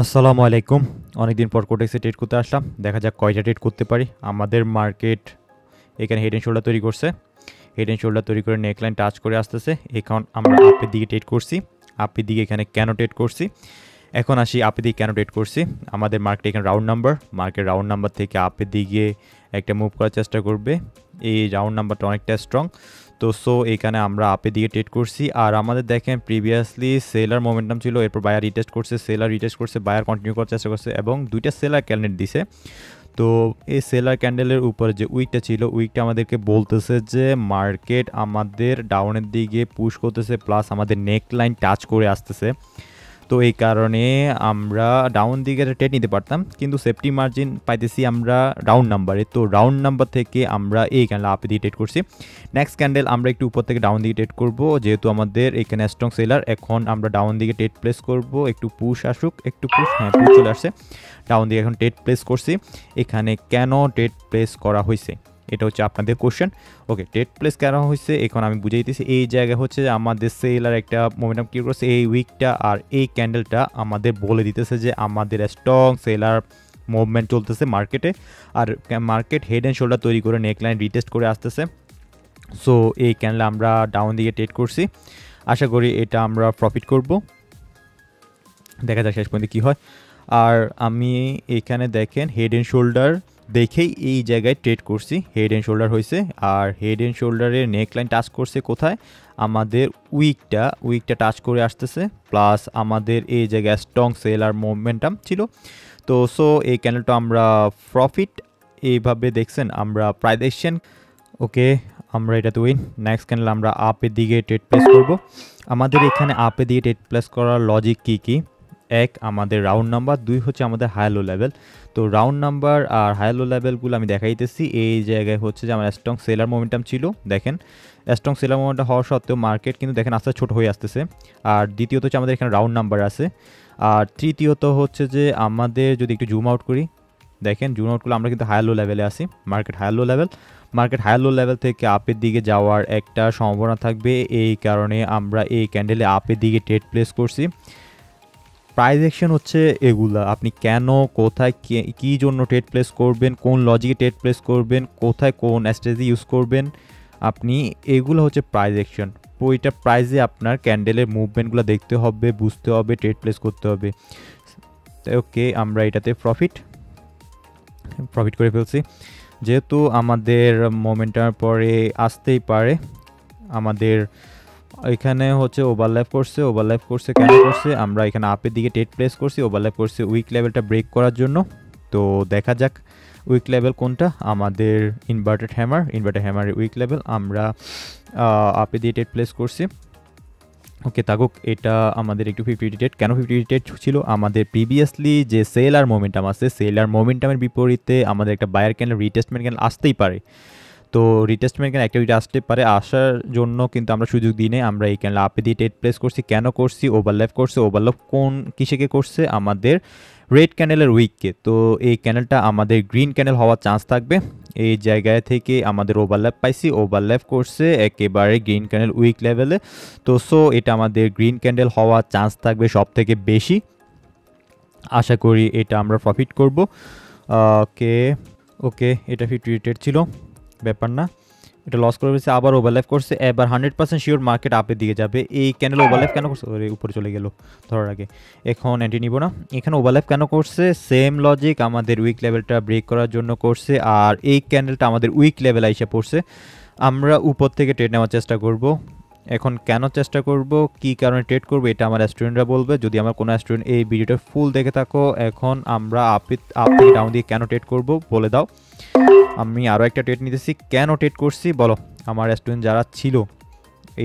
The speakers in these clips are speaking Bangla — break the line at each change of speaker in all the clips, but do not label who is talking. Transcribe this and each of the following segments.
আসসালামু আলাইকুম। অনেকদিন পর কোটেক্সে ট্রেড করতে আসলাম। দেখা যাক কয়টা ট্রেড করতে পারি। আমাদের মার্কেট এখানে হেড এন্ড শোল্ডার তৈরি করছে। হেড এন্ড শোল্ডার তৈরি করে নেকলাইন টাচ করে আসতেছে। এখন আমরা আপের দিকে ট্রেড করছি। আপের দিকে এখানে কেন ট্রেড করছি? এখন আসি আপের দিকে কেন ট্রেড করছি। আমাদের মার্কেট এখানে round number. Market round number থেকে আপের দিকে একটা মুভ করার চেষ্টা করবে। এই রাউন্ড নাম্বারটা অনেকটা স্ট্রং। তো এখানে আমরা আপের দিকে ট্রেড করছি। আর আমাদের দেখেন প্রিভিয়াসলি সেলার মোমেন্টাম ছিল, এরপর বায়ার রিটেস্ট করছে, সেলার রিটেস্ট করছে, বায়ার কন্টিনিউ করার চেষ্টা করছে এবং দুইটা সেলার ক্যান্ডেল দিছে। তো এই সেলার ক্যান্ডেলের উপরে যে উইকটা ছিল, উইকটা আমাদেরকে বলতেছে যে মার্কেট আমাদের ডাউনের দিকে পুশ করতেছে, প্লাস আমাদের নেক লাইন টাচ করে আসতেছে। তো এই কারণে আমরা ডাউন দিকে ট্রেড নিতে পারতাম, কিন্তু সেফটি মার্জিন পাইতেছি আমরা রাউন্ড নাম্বারে। তো রাউন্ড নাম্বার থেকে আমরা এই ক্যান্ডেল আপে দিয়ে ট্রেড করছি। নেক্সট ক্যান্ডেল আমরা একটু উপর থেকে ডাউন দিকে ট্রেড করব, যেহেতু আমাদের এখানে স্ট্রং সেলার। এখন আমরা ডাউন দিকে ট্রেড প্লেস করব, একটু পুশ আসুক, একটু পুশ, হ্যাঁ পুশ চলে আসছে। ডাউন দিকে এখন ট্রেড প্লেস করছি। এখানে কেন ট্রেড প্লেস করা হয়েছে এটা হচ্ছে আপনাদের কোশ্চেন। ওকে, ট্রেড প্লেস কেন হয়েছে এখন আমি বুঝিয়ে দিতেছি। এই জায়গায় হচ্ছে যে আমাদের সেলার একটা মোমেন্টাম ক্রিয়েট করছে, এই উইকটা আর এই ক্যান্ডেলটা আমাদের বলে দিতেছে যে আমাদের স্ট্রং সেলার মুভমেন্ট চলতেছে মার্কেটে। আর মার্কেট হেড অ্যান্ড শোল্ডার তৈরি করে নেকলাইন রিটেস্ট করে আসতেছে। সো এই ক্যান্ডেল আমরা ডাউন দিকে ট্রেড করছি, আশা করি এটা আমরা প্রফিট করব। দেখা যাক শেষ পর্যন্ত কী হয়। আর আমি এখানে দেখেন হেড অ্যান্ড শোল্ডার দেখেই এই জায়গায় ট্রেড করছি। হেড অ্যান্ড শোল্ডার হয়েছে, আর হেড অ্যান্ড শোল্ডারের নেকলাইন টাচ করছে কোথায়? আমাদের উইকটা টাচ করে আসতেছে, প্লাস আমাদের এই জায়গায় স্ট্রং সেল আর মোমেন্টাম ছিল। তো এই ক্যান্ডেলটা আমরা প্রফিট এইভাবে দেখছেন আমরা প্রায় দেখছেন। ওকে, আমরা এটাতে উইন। নেক্সট ক্যান্ডেল আমরা আপের দিকে ট্রেড প্লেস করব। আমাদের এখানে আপের দিকে ট্রেড প্লেস করার লজিক কী কী? এক, আমাদের রাউন্ড নাম্বার, দুই হচ্ছে আমাদের হাই লো লেভেল। তো রাউন্ড নাম্বার আর হাই লো লেভেলগুলো আমি দেখাইতেছি। এই জায়গায় হচ্ছে যে আমার স্ট্রং সেলার মোমেন্টাম ছিল, দেখেন স্ট্রং সেলার মোমেন্টাম হওয়া সত্ত্বেও মার্কেট কিন্তু দেখেন আস্তে ছোট হয়ে আসতেছে। আর দ্বিতীয়ত হচ্ছে আমাদের এখানে রাউন্ড নাম্বার আছে। আর তৃতীয়ত হচ্ছে যে আমাদের যদি একটু জুম আউট করি, দেখেন জুম আউট করলে আমরা কিন্তু হাই লো লেভেলে আসি। মার্কেট হাই লো লেভেল থেকে আপের দিকে যাওয়ার একটা সম্ভাবনা থাকবে। এই কারণে আমরা এই ক্যান্ডেলে আপের দিকে ট্রেড প্লেস করছি। প্রাইস অ্যাকশন হচ্ছে এগুলা, আপনি কেন কোথায় কী জন্য ট্রেড প্লেস করবেন, কোন লজিকে ট্রেড প্লেস করবেন, কোথায় কোন স্ট্র্যাটেজি ইউজ করবেন, আপনি এগুলো হচ্ছে প্রাইস অ্যাকশন। ওইটা প্রাইসে আপনার ক্যান্ডেলের মুভমেন্টগুলো দেখতে হবে, বুঝতে হবে, ট্রেড প্লেস করতে হবে। ওকে, আমরা এটাতে প্রফিট করে ফেলছি। যেহেতু আমাদের মোমেন্টার পরে আসতেই পারে, আমাদের এখানে হচ্ছে ওভারল্যাপ করছে কেন করছে? আমরা এখানে আপের দিকে ট্রেড প্লেস করছি, ওভারল্যাপ করছে উইক লেভেলটা ব্রেক করার জন্য। তো দেখা যাক উইক লেভেল কোনটা। আমাদের ইনভার্টেড হ্যামারের উইক লেভেল আমরা আপে দিয়ে ট্রেড প্লেস করছি। ওকে থাকুক, এটা আমাদের একটু 50 ট্রেড। কেন 50 ট্রেড ছিল? আমাদের প্রিভিয়াসলি যে সেল আর মোমেন্টাম আছে, সেল আর মোমেন্টামের বিপরীতে আমাদের একটা বায়ার ক্যান্ডেল, রিটেস্টমেন্ট ক্যান্ডেল আসতেই পারে। তো রিটেস্টমেন্ট ক্যান্ডেল অ্যাক্টিভিটি আসতে পারে, আসার জন্য কিন্তু আমরা সুযোগ দিই নেই। আমরা এই ক্যান্ডেল আপে দিয়ে ট্রেড প্লেস করছি। কেন করছি? ওভারল্যাপ করছে। ওভারল্যাপ কোন কিসেকে করছে? আমাদের রেড ক্যান্ডেলের উইককে। তো এই ক্যান্ডেলটা আমাদের গ্রিন ক্যান্ডেল হওয়ার চান্স থাকবে। এই জায়গায় থেকে আমাদের ওভারল্যাপ পাইছি, ওভারল্যাপ করছে একেবারে গ্রিন ক্যান্ডেল উইক লেভেলে। তো এটা আমাদের গ্রিন ক্যান্ডেল হওয়ার চান্স থাকবে সব থেকে বেশি। আশা করি এটা আমরা প্রফিট করব। ওকে, এটা 50 রেটেড ছিল, ব্যাপার না। এটা লস করে ফেলছে, আবার ওভারল্যাপ করছে। এবার 100% শিওর মার্কেট আপের দিকে যাবে। এই ক্যান্ডেল ওভারল্যাপ কেন করছে? ওরে উপরে চলে গেল ধরার আগে। এখন এন্ট্রি নিব না। এখানে ওভারল্যাপ কেন করছে? সেম লজিক, আমাদের উইক লেভেলটা ব্রেক করার জন্য করছে। আর এই ক্যান্ডেলটা আমাদের উইক লেভেল আইসা পড়ছে। আমরা উপর থেকে ট্রেড নেওয়ার চেষ্টা করব। এখন কেন চেষ্টা করব, কি কারণে ট্রেড করব, এটা আমার স্টুডেন্টরা বলবে। যদি আমার কোনো স্টুডেন্ট এই ভিডিওটা ফুল দেখে থাকো, এখন আমরা আপ থেকে ডাউন দিয়ে কেন ট্রেড করব বলে দাও। আমি আরও একটা ট্রেড নিতেছি। কেন ট্রেড করছি বলো? আমার স্টুডেন্ট যারা ছিল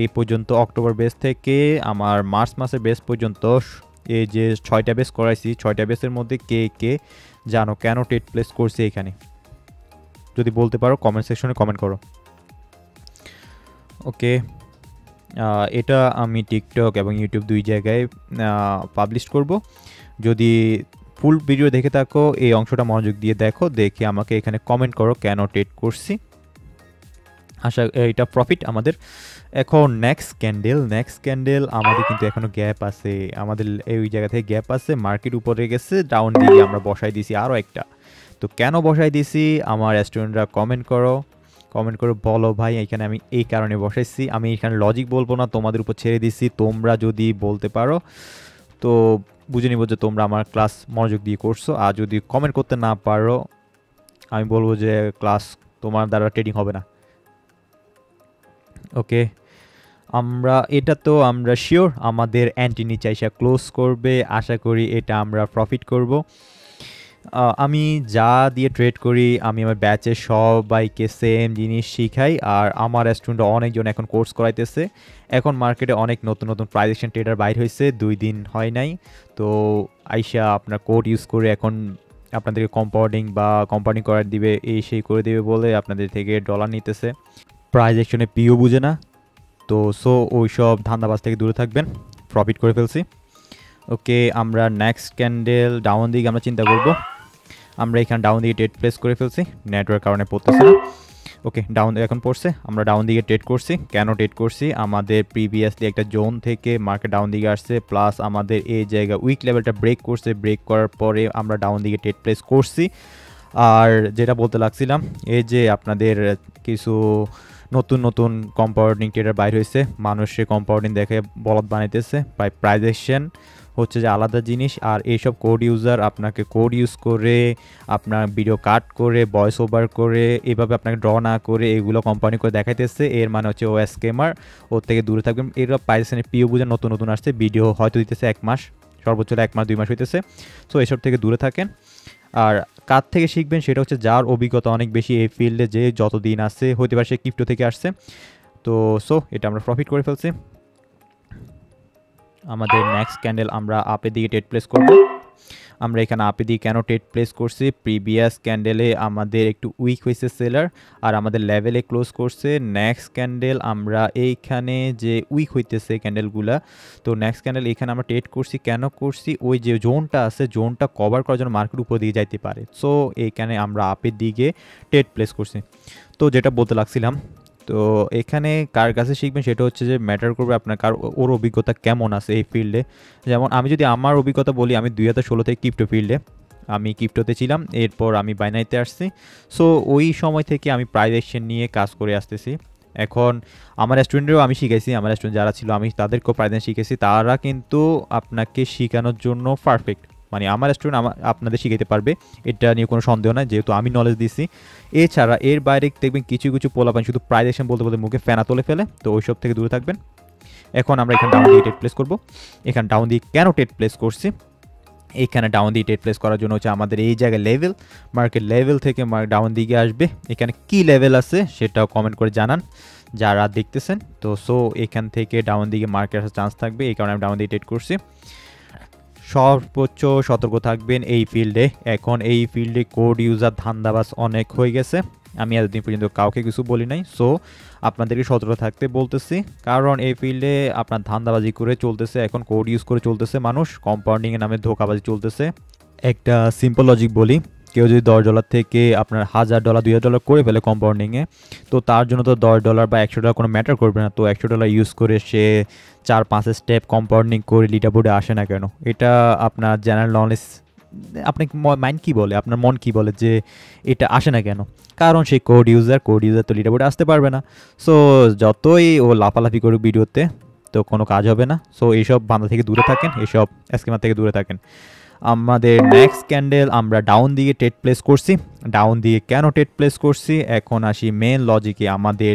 এই পর্যন্ত, অক্টোবর বেস থেকে আমার মার্চ মাসের বেস পর্যন্ত, এই যে 6টা বেস করাইছি, 6টা বেসের মধ্যে কে কে জানো কেন ট্রেড প্লেস করছি এখানে? যদি বলতে পারো কমেন্ট সেকশনে কমেন্ট করো। ওকে, এটা আমি টিকটক এবং ইউটিউব দুই জায়গায় পাবলিশ করব। যদি ফুল ভিডিও দেখে থাকো, এই অংশটা মনোযোগ দিয়ে দেখো, দেখে আমাকে এখানে কমেন্ট করো কেন ট্রেড করছি। আশা এটা প্রফিট আমাদের। এখন নেক্সট ক্যান্ডেল আমাদের কিন্তু এখনো গ্যাপ আছে, আমাদের এই জায়গা থেকে গ্যাপ আছে, মার্কেট উপরে গেছে, ডাউন দিকে আমরা বসাই দিছি আরও একটা। তো কেন বসাই দিছি আমার স্টুডেন্টরা কমেন্ট করে বলো ভাই, এখানে আমি এই কারণে বসাইছি। আমি এখানে লজিক বলবো না, তোমাদের উপর ছেড়ে দিছি। তোমরা যদি বলতে পারো তো বুঝে নিব যে তোমরা আমার ক্লাস মনোযোগ দিয়ে করছো, আর যদি কমেন্ট করতে না পারো আমি বলবো যে ক্লাস তোমার দ্বারা ট্রেডিং হবে না। ওকে, আমরা শিওর আমাদের অ্যান্টি নিচে এসে ক্লোজ করবে, আশা করি এটা আমরা প্রফিট করব। আমি যা দিয়ে ট্রেড করি আমি আমার ব্যাচে সবাইকে সেম জিনিস শিখাই, আর আমার স্টুডেন্ট অনেকজন এখন কোর্স করাইতেছে। এখন মার্কেটে অনেক নতুন নতুন প্রাইস অ্যাকশন ট্রেডার বাইর হয়েছে, 2 দিন হয় নাই। তো আইসা আপনার কোড ইউজ করে এখন আপনাদেরকে কম্পাউন্ডিং করার দিবে, এই সেই করে দিবে বলে আপনাদের থেকে ডলার নিতেছে। প্রাইস অ্যাকশনে পিও বুঝে না, তো ওই সব ধান্দাবাজ থেকে দূরে থাকবেন, প্রফিট করে ফেলছি। ওকে, আমরা নেক্সট ক্যান্ডেল ডাউন দিকে আমরা চিন্তা করব। আমরা এখানে ডাউন দিকে ট্রেড প্লেস করে ফেলছি, নেটওয়ার্ক কারণে পড়তেছে না। ওকে, ডাউন এখন পড়ছে, আমরা ডাউন দিকে ট্রেড করছি। কেন ট্রেড করছি, আমাদের প্রিভিয়াসলি একটা জোন থেকে মার্কেট ডাউন দিকে আসছে, প্লাস আমাদের এই জায়গা উইক লেভেলটা ব্রেক করছে, ব্রেক করার পরে আমরা ডাউন দিকে ট্রেড প্লেস করছি। আর যেটা বলতে লাগছিলাম, এই যে আপনাদের কিছু নতুন নতুন কম্পাউন্ডিং ট্রেডার বাইর হয়েছে, মানুষের কম্পাউন্ডিং দেখে বলদ বানাইতেছে। প্রাইস অ্যাকশন হচ্ছে যে আলাদা জিনিস, আর এইসব কোড ইউজার আপনাকে কোড ইউজ করে আপনার ভিডিও কাট করে ভয়েস ওভার করে এভাবে আপনাকে ড্র না করে এগুলো কোম্পানি করে দেখাইতেছে, এর মানে হচ্ছে ও স্ক্যামার, ওর থেকে দূরে থাকবেন। এরা প্রাইস পিও বুঝে নতুন নতুন আসছে, ভিডিও হয়তো দিতেছে 1 মাস, সর্বোচ্চ 1 মাস 2 মাস হইতেছে। সো এসব থেকে দূরে থাকেন। আর কার থেকে শিখবেন সেটা হচ্ছে যার অভিজ্ঞতা অনেক বেশি এই ফিল্ডে, যে যতদিন আছে, হতে পারে সে ক্রিপ্টো থেকে আসছে। তো এটা আমরা প্রফিট করে ফেলছি। আমাদের নেক্সট ক্যান্ডেল আমরা আপের দিকে ট্রেড প্লেস করব। আমরা এখানে আপের দিকে কেন ট্রেড প্লেস করছি, প্রিভিয়াস ক্যান্ডেলে আমাদের একটু উইক হয়েছে সেলার, আর আমাদের লেভেলে ক্লোজ করছে। নেক্সট ক্যান্ডেল আমরা এইখানে যে উইক হইতেছে ক্যান্ডেলগুলা, তো নেক্সট ক্যান্ডেল এখানে আমরা ট্রেড করছি। কেন করছি, ওই যে জোনটা আছে, জোনটা কভার করার জন্য মার্কেট উপর দিকে যাইতে পারে। সো এইখানে আমরা আপের দিকে ট্রেড প্লেস করছি। তো যেটা বলতে লাগছিলাম, তো এখানে কার কাছে শিখবেন সেটা হচ্ছে যে ম্যাটার করবে আপনার ওর অভিজ্ঞতা কেমন আছে এই ফিল্ডে। যেমন আমি যদি আমার অভিজ্ঞতা বলি, আমি 2016 থেকে ক্রিপ্টো ফিল্ডে, আমি ক্রিপ্টোতে ছিলাম, এরপর আমি বাইনারিতে আসছি। সো ওই সময় থেকে আমি প্রাইস অ্যাকশন নিয়ে কাজ করে আসতেছি। এখন আমার স্টুডেন্টরাও আমি শিখাইছি, আমার স্টুডেন্ট যারা ছিল আমি তাদেরকেও প্রাইস অ্যাকশন শিখেছি, তারা কিন্তু আপনাকে শেখানোর জন্য পারফেক্ট। মানে আমার স্টুডেন্ট আপনাদের শিখাইতে পারবে, এটা নিয়ে কোনো সন্দেহ নাই, যেহেতু আমি নলেজ দিছি। এছাড়া এর বাইরে দেখবেন কিছু কিছু পোলাপান শুধু প্রাইস অ্যাকশন বলতে বলতে মুখে ফেনা তুলে ফেলে, তো ওইসব থেকে দূরে থাকবেন। এখন আমরা এখানে ডাউন দিয়ে ট্রেড প্লেস করবো। এখানে ডাউন দিয়ে কেন ট্রেড প্লেস করছি, এখানে ডাউন দিয়ে ট্রেড প্লেস করার জন্য হচ্ছে আমাদের এই জায়গায় লেভেল, মার্কেট লেভেল থেকে ডাউন দিকে আসবে। এখানে কি লেভেল আছে সেটাও কমেন্ট করে জানান যারা দেখতেছেন। তো এখান থেকে ডাউন দিকে মার্কেট আসার চান্স থাকবে, এই কারণে আমি ডাউন দিয়ে ট্রেড করছি। সর্বোচ্চ সতর্ক থাকবেন এই ফিল্ডে। এখন এই ফিল্ডে কোড ইউজার ধান্দাবাজ অনেক হয়ে গেছে, আমি এতদিন পর্যন্ত কাউকে কিছু বলি নাই। সো আপনাদেরকে সতর্ক থাকতে বলতেছি, কারণ এই ফিল্ডে আপনার ধান্দাবাজি করে চলতেছে, এখন কোড ইউজ করে চলতেছে মানুষ, কম্পাউন্ডিংয়ের নামে ধোকাবাজি চলতেছে। একটা সিম্পল লজিক বলি, কেউ যদি $10 থেকে আপনার $1000 $2000 করে ফেলে কম্পাউন্ডিংয়ে, তো তার জন্য তো $10 বা $100 কোনো ম্যাটার করবে না। তো $100 ইউজ করে সে 4-5 স্টেপ কম্পাউন্ডিং করে লিডারবোর্ডে আসে না কেন? এটা আপনার জেনারেল নলেজ, আপনার মাইন্ড কী বলে, আপনার মন কী বলে যে এটা আসে না কেন? কারণ সেই কোড ইউজার তো লিডারবোর্ডে আসতে পারবে না। সো যতই ও লাফালাফি করুক ভিডিওতে, তো কোনো কাজ হবে না। সো এইসব বান্ধা থেকে দূরে থাকেন, এইসব স্কিমার থেকে দূরে থাকেন। আমাদের নেক্সট ক্যান্ডেল আমরা ডাউন দিয়ে ট্রেড প্লেস করছি। ডাউন দিয়ে কেন ট্রেড প্লেস করছি, এখন আসি মেন লজিকে। আমাদের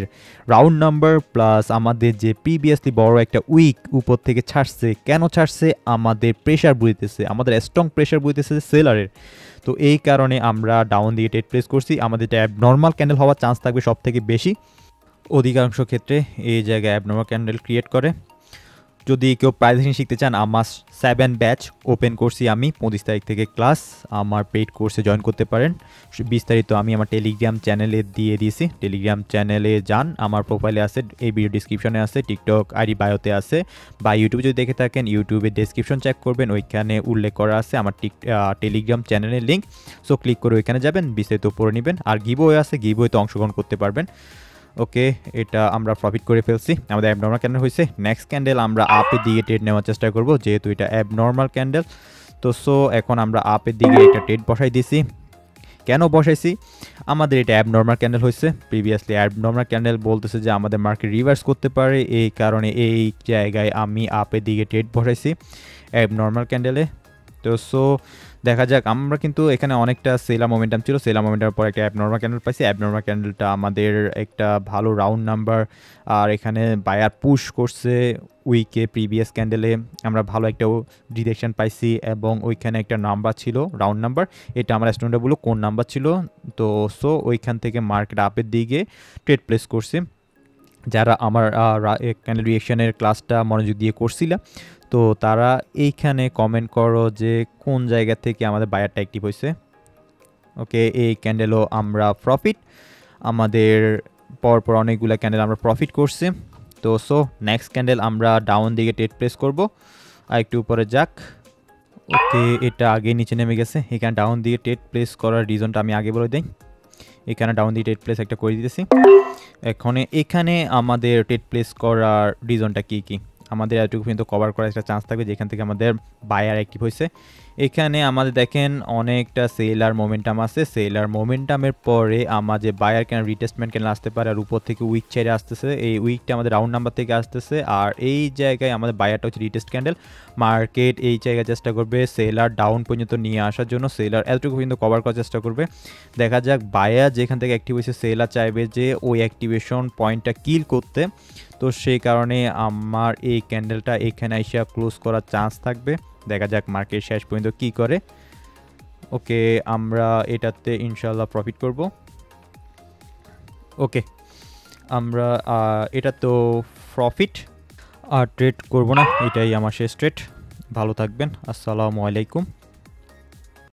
রাউন্ড নাম্বার প্লাস আমাদের যে প্রিভিয়াসলি বড় একটা উইক উপর থেকে ছাড়ছে, কেন ছাড়ছে, আমাদের প্রেশার বুঝতেছে, আমাদের স্ট্রং প্রেশার বুঝতেছে সেলারের। তো এই কারণে আমরা ডাউন দিয়ে ট্রেড প্লেস করছি। আমাদের এটা অ্যাবনর্মাল ক্যান্ডেল হওয়ার চান্স থাকবে সব থেকে বেশি, অধিকাংশ ক্ষেত্রে এই জায়গায় অ্যাবনর্মাল ক্যান্ডেল ক্রিয়েট করে। যদি কেউ প্রাইস অ্যাকশন শিখতে চান, আমার 7 ব্যাচ ওপেন করছি আমি, 25 তারিখ থেকে ক্লাস, আমার পেইড কোর্সে জয়েন করতে পারেন। বিস্তারিত আমি আমার টেলিগ্রাম চ্যানেলে দিয়ে দিয়েছি, টেলিগ্রাম চ্যানেলে যান, আমার প্রোফাইলে আছে, এই ভিডিও ডিসক্রিপশনে আছে, টিকটক আইডি বায়োতে আছে, বা ইউটিউবে যদি দেখে থাকেন ইউটিউবে ডেসক্রিপশন চেক করবেন, ওইখানে উল্লেখ করা আছে আমার টেলিগ্রাম চ্যানেলের লিঙ্ক। সো ক্লিক করে ওইখানে যাবেন, বিস্তারিত পড়ে নেবেন। আর গিভওয়ে আছে, গিভওয়েতে অংশগ্রহণ করতে পারবেন। ওকে, এটা আমরা প্রফিট করে ফেলছি, আমাদের অ্যাবনর্মাল ক্যান্ডেল হয়েছে। নেক্সট ক্যান্ডেল আমরা আপের দিকে ট্রেড নেওয়ার চেষ্টা করব, যেহেতু এটা অ্যাবনর্মাল ক্যান্ডেল। তো সো এখন আমরা আপের দিকে একটা ট্রেড বসাই দিছি। কেন বসাইছি? আমাদের এটা অ্যাবনর্মাল ক্যান্ডেল হয়েছে। প্রিভিয়াসলি অ্যাবনর্মাল ক্যান্ডেল বলতেছে যে আমাদের মার্কেট রিভার্স করতে পারে, এই কারণে এই জায়গায় আমি আপের দিকে ট্রেড বসাইছি অ্যাবনর্মাল ক্যান্ডেলে। তো সো দেখা যাক, আমরা কিন্তু এখানে অনেকটা সেলার মোমেন্টাম ছিল, সেলার মোমেন্টামের পর একটা অ্যাবনর্মাল ক্যান্ডেল পাইছি। অ্যাবনর্মাল ক্যান্ডেলটা আমাদের একটা ভালো রাউন্ড নাম্বার, আর এখানে বায়ার পুশ করছে উইকে। প্রিভিয়াস ক্যান্ডেলে আমরা ভালো একটা ডিরেকশন পাইছি এবং ওইখানে একটা নাম্বার ছিল রাউন্ড নাম্বার, এটা আমরা স্টুডেন্টরা বলবো কোন নাম্বার ছিল। তো সো ওইখান থেকে মার্কেট আপের দিকে ট্রেড প্লেস করছি। যারা আমার ক্যান্ডেল রিয়েকশনের ক্লাসটা মনোযোগ দিয়ে করছিল, তো তারা এইখানে কমেন্ট করো যে কোন জায়গা থেকে আমাদের বায়ারটা অ্যাক্টিভ হয়েছে। ওকে, এই ক্যান্ডেলও আমরা প্রফিট, আমাদের পরপর অনেকগুলো ক্যান্ডেল আমরা প্রফিট করছি। তো সো নেক্সট ক্যান্ডেল আমরা ডাউন দিকে ট্রেড প্লেস করব, আর একটু উপরে যাক। ওকে, এটা আগে নিচে নেমে গেছে, এখানে ডাউন দিয়ে ট্রেড প্লেস করার রিজনটা আমি আগে বলে দিই। এখানে ডাউন দিয়ে ট্রেড প্লেস একটা করে দিতেছি। এখানে আমাদের ট্রেড প্লেস করার রিজনটা কী কী, আমাদের এতটুকু কিন্তু কভার করার একটা চান্স থাকবে যেখান থেকে আমাদের বায়ার অ্যাক্টিভ হয়েছে। এখানে আমাদের দেখেন অনেকটা সেলার মোমেন্টাম আছে, সেলার মোমেন্টামের পরে আমাদের বায়ার কেন রিটেস্টমেন্ট কেন আসতে পারে, আর উপর থেকে উইক ছেড়ে আসতেছে, এই উইকটা আমাদের রাউন্ড নাম্বার থেকে আসতেছে, আর এই জায়গায় আমাদের বায়ারটা হচ্ছে রিটেস্ট ক্যান্ডেল। মার্কেট এই জায়গায় চেষ্টা করবে সেলার ডাউন পর্যন্ত নিয়ে আসার জন্য, সেলার এতটুকু কিন্তু কভার করার চেষ্টা করবে। দেখা যাক বায়ার যেখান থেকে অ্যাক্টিভ হয়েছে, সেলার চাইবে যে ওই অ্যাক্টিভেশন পয়েন্টটা কিল করতে, তো সেই কারণে আমার এই ক্যান্ডেলটা এখানে এসে ক্লোজ করার চান্স থাকবে। দেখা যাক মার্কেট শেষ পর্যন্ত কী করে। ওকে, আমরা এটাতে ইনশাল্লাহ প্রফিট করব। ওকে, আমরা এটা তো প্রফিট, আর ট্রেড করব না, এটাই আমার শেষ ট্রেড। ভালো থাকবেন, আসসালামু আলাইকুম।